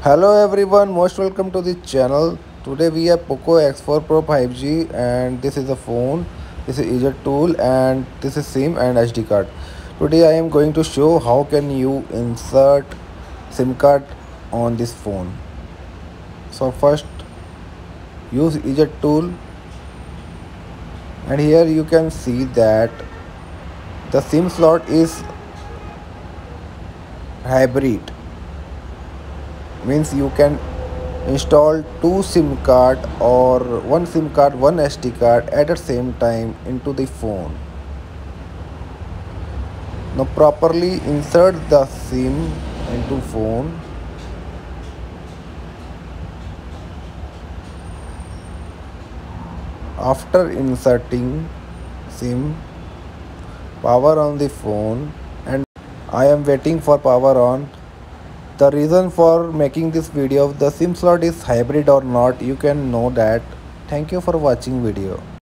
Hello everyone, most welcome to the channel. Today we have Poco X4 Pro 5G and this is a phone. This is easier tool and this is SIM and SD card. Today I am going to show how can you insert SIM card on this phone. So first use easier tool and here you can see that the SIM slot is hybrid, means you can install two SIM card or one SIM card, one SD card at the same time into the phone. Now properly insert the SIM into phone. After inserting SIM, power on the phone, and I am waiting for power on. The reason for making this video, the SIM slot is hybrid or not, you can know that. Thank you for watching video.